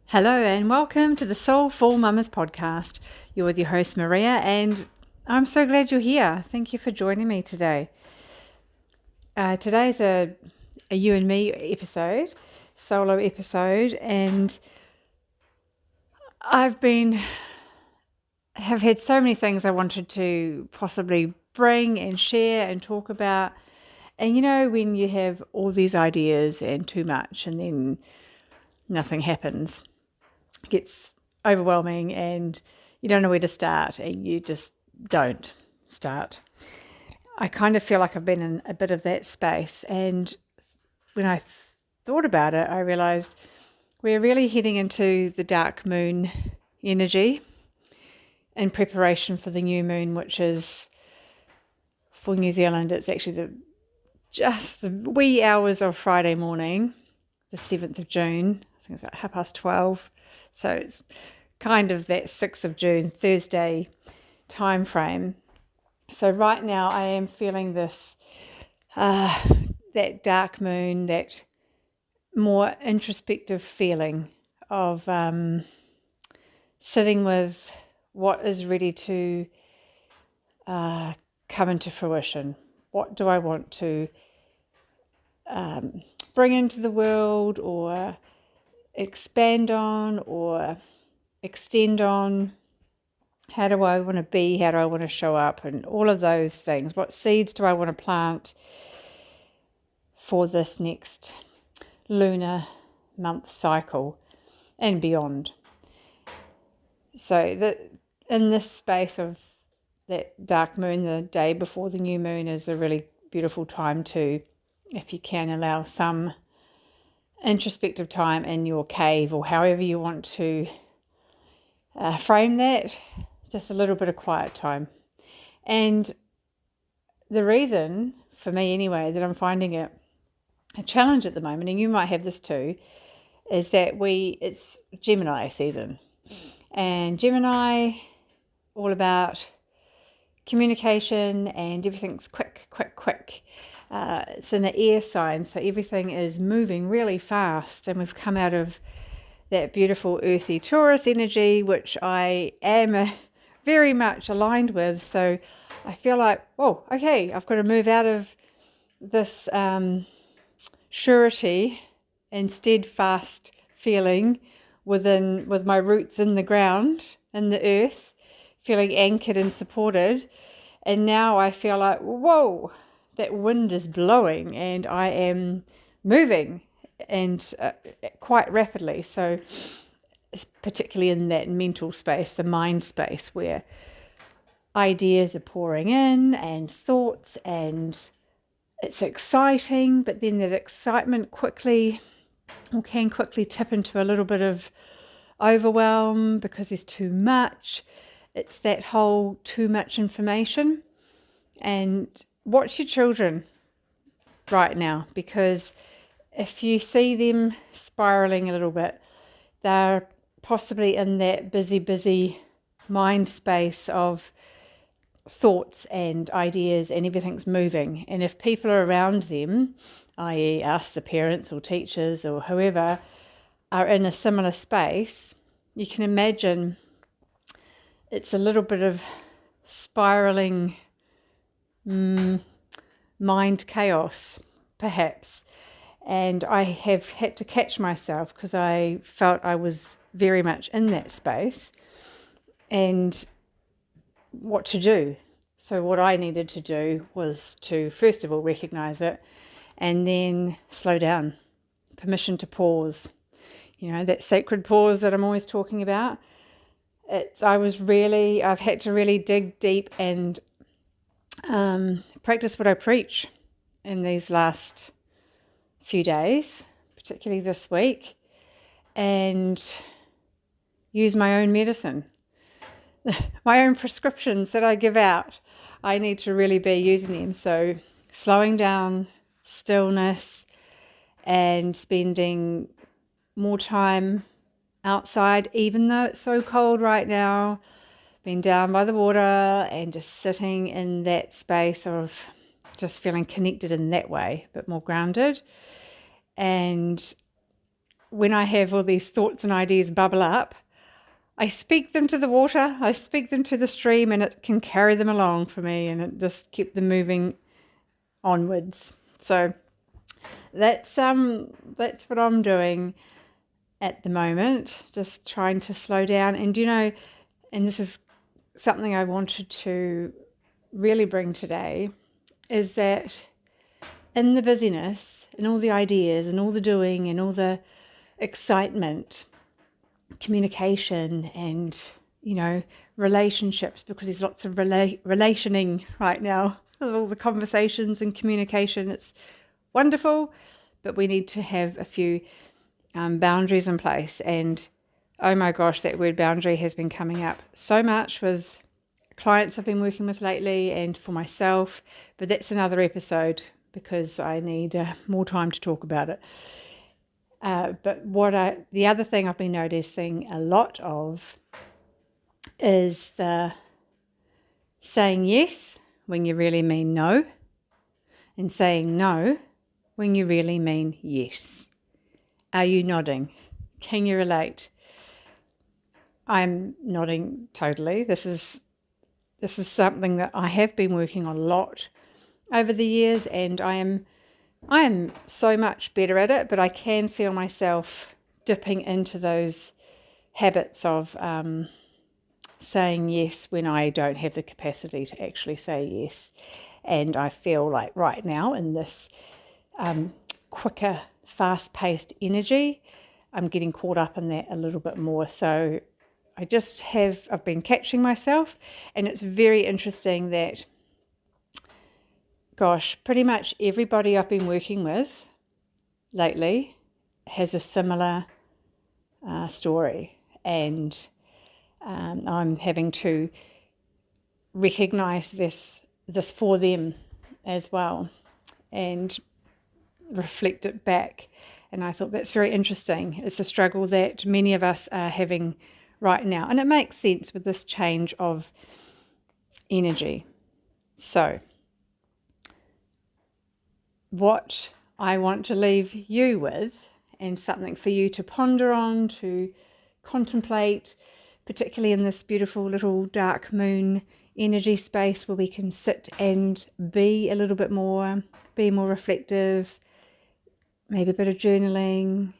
Hello and welcome to the Soulful Mamas podcast. You're with your host Maria, and I'm so glad you're here. Thank you for joining me today. Today's a you and me episode, solo episode, and have had so many things I wanted to possibly bring and share and talk about. And you know, when you have all these ideas and too much, and then nothing happens. Gets overwhelming and you don't know where to start and you just don't start. I kind of feel like I've been in a bit of that space, and when I thought about it, I realized we're really heading into the dark moon energy in preparation for the new moon, which is, for New Zealand, it's actually just the wee hours of Friday morning, the 7th of June. I think it's like 12:30. So it's kind of that 6th of June, Thursday time frame. So right now I am feeling this, that dark moon, that more introspective feeling of sitting with what is ready to come into fruition. What do I want to bring into the world, or expand on, or extend on? How do I want to be? How do I want to show up? And all of those things. What seeds do I want to plant for this next lunar month cycle and beyond? So in this space of that dark moon, the day before the new moon, is a really beautiful time to, if you can, allow some introspective time in your cave, or however you want to frame that, just a little bit of quiet time. And the reason, for me anyway, that I'm finding it a challenge at the moment, and you might have this too, is that it's Gemini season. And Gemini, all about communication, and everything's quick. It's in the air sign, so everything is moving really fast, and we've come out of that beautiful earthy Taurus energy, which I am very much aligned with. So I feel like, oh, okay, I've got to move out of this surety and steadfast feeling with my roots in the ground, in the earth, feeling anchored and supported. And now I feel like, whoa, that wind is blowing and I am moving, and quite rapidly. So particularly in that mental space, the mind space, where ideas are pouring in and thoughts, and it's exciting, but then that excitement can quickly tip into a little bit of overwhelm because there's too much. It's that whole too much information. And watch your children right now, because if you see them spiraling a little bit, they're possibly in that busy mind space of thoughts and ideas, and everything's moving. And if people are around them, i.e. us, the parents or teachers or whoever, are in a similar space, you can imagine it's a little bit of spiraling mind chaos, perhaps. And I have had to catch myself, because I felt I was very much in that space, and what to do. So what I needed to do was to, first of all, recognize it, and then slow down. Permission to pause. You know, that sacred pause that I'm always talking about. I've had to really dig deep and practice what I preach in these last few days, particularly this week, and use my own medicine, my own prescriptions that I give out. I need to really be using them. So slowing down, stillness, and spending more time outside, even though it's so cold right now, being down by the water and just sitting in that space of just feeling connected in that way, but more grounded. And when I have all these thoughts and ideas bubble up, I speak them to the water, I speak them to the stream, and it can carry them along for me, and it just keeps them moving onwards. So that's what I'm doing at the moment, just trying to slow down. And and this is something I wanted to really bring today, is that in the busyness and all the ideas and all the doing and all the excitement, communication and relationships, because there's lots of relationing right now with all the conversations and communication. It's wonderful, but we need to have a few boundaries in place. And oh my gosh, that word boundary has been coming up so much with clients I've been working with lately and for myself, but that's another episode because I need more time to talk about it. But the other thing I've been noticing a lot of is the saying yes when you really mean no, and saying no when you really mean yes. Are you nodding? Can you relate? I'm nodding totally. This is something that I have been working on a lot over the years, and I am so much better at it, but I can feel myself dipping into those habits of saying yes when I don't have the capacity to actually say yes. And I feel like right now in this quicker, fast-paced energy, I'm getting caught up in that a little bit more. So I've been catching myself, and it's very interesting that, gosh, pretty much everybody I've been working with lately has a similar story, and I'm having to recognize this for them as well and reflect it back. And I thought that's very interesting. It's a struggle that many of us are having right now, and it makes sense with this change of energy. So what I want to leave you with, and something for you to ponder on, to contemplate, particularly in this beautiful little dark moon energy space where we can sit and be a little bit more, be more reflective, maybe a bit of journaling,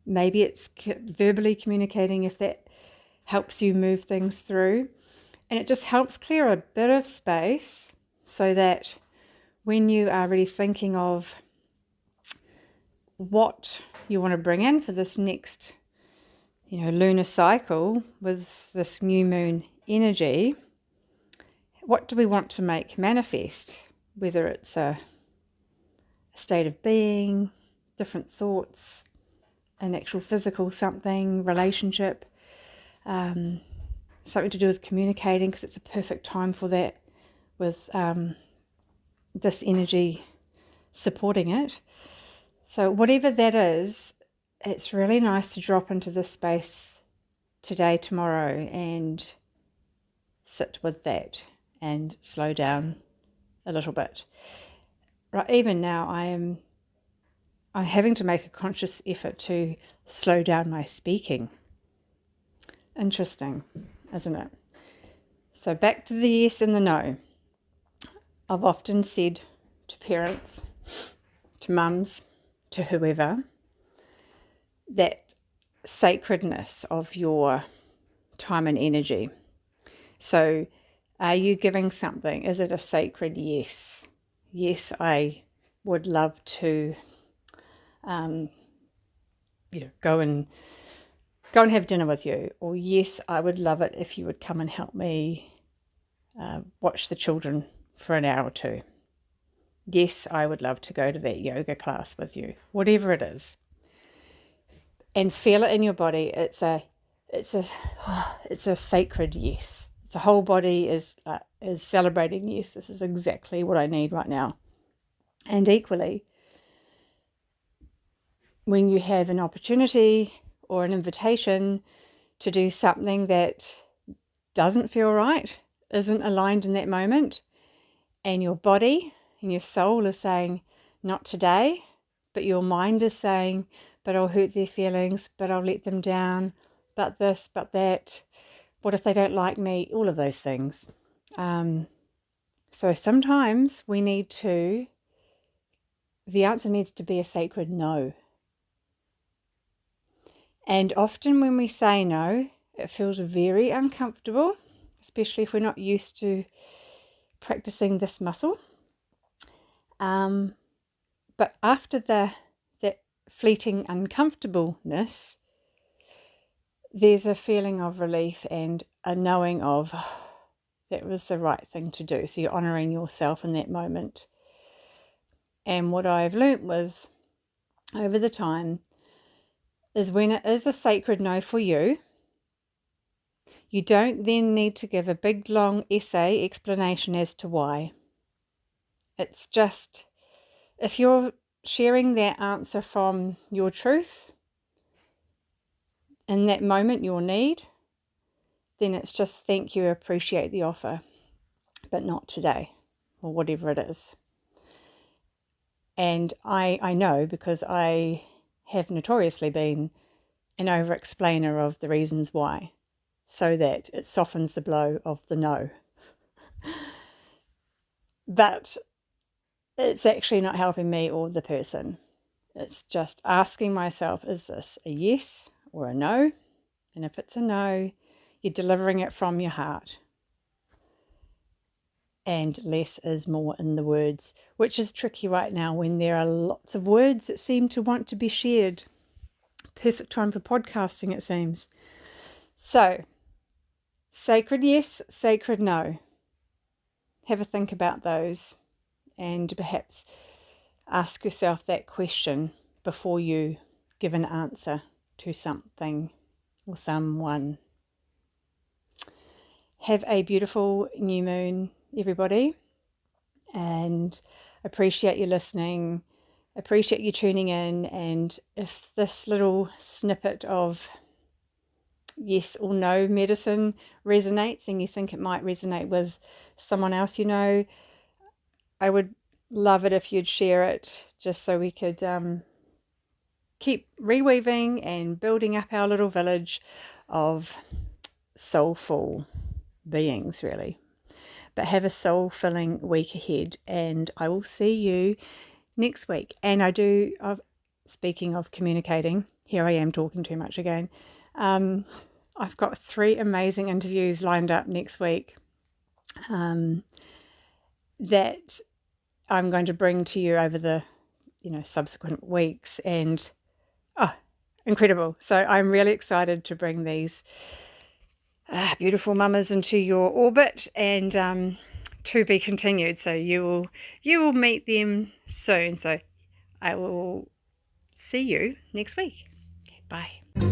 maybe it's verbally communicating if that helps you move things through. And it just helps clear a bit of space so that when you are really thinking of what you want to bring in for this next lunar cycle with this new moon energy, what do we want to make manifest? Whether it's a state of being, different thoughts, an actual physical something, relationship, something to do with communicating, because it's a perfect time for that with this energy supporting it. So whatever that is, it's really nice to drop into this space today, tomorrow, and sit with that and slow down a little bit. Right, even now I'm having to make a conscious effort to slow down my speaking. Interesting, isn't it? So back to the yes and the no. I've often said to parents, to mums, to whoever, that sacredness of your time and energy. So are you giving something? Is it a sacred yes? Yes, I would love to go and have dinner with you. Or yes, I would love it if you would come and help me watch the children for an hour or two. Yes, I would love to go to that yoga class with you. Whatever it is. And feel it in your body. It's a sacred yes. It's a whole body is celebrating, yes, this is exactly what I need right now. And equally, when you have an opportunity or an invitation to do something that doesn't feel right, isn't aligned in that moment, and your body and your soul is saying, not today, but your mind is saying, but I'll hurt their feelings, but I'll let them down, but this, but that. What if they don't like me? All of those things. So sometimes the answer needs to be a sacred no. And often when we say no, it feels very uncomfortable, especially if we're not used to practicing this muscle. But after that fleeting uncomfortableness, there's a feeling of relief and a knowing of that was the right thing to do. So you're honoring yourself in that moment. And what I've learnt with over the time is when it is a sacred no for you, you don't then need to give a big long essay explanation as to why. It's just, if you're sharing that answer from your truth, in that moment, your need, then it's just thank you, appreciate the offer, but not today, or whatever it is. And I know, because I have notoriously been an over-explainer of the reasons why, so that it softens the blow of the no. But it's actually not helping me or the person. It's just asking myself, is this a yes or a no? And if it's a no, you're delivering it from your heart. And less is more in the words, which is tricky right now when there are lots of words that seem to want to be shared. Perfect time for podcasting, it seems. So, sacred yes, sacred no. Have a think about those and perhaps ask yourself that question before you give an answer to something or someone. Have a beautiful new moon, everybody, and appreciate you listening, appreciate you tuning in. And if this little snippet of yes or no medicine resonates and you think it might resonate with someone else you know, I would love it if you'd share it, just so we could keep reweaving and building up our little village of soulful beings, really. But have a soul-filling week ahead, and I will see you next week. And speaking of communicating, here I am talking too much again. I've got 3 amazing interviews lined up next week that I'm going to bring to you over the subsequent weeks, and incredible. So I'm really excited to bring these beautiful mamas into your orbit, and to be continued. So you will meet them soon. So I will see you next week. Okay, bye.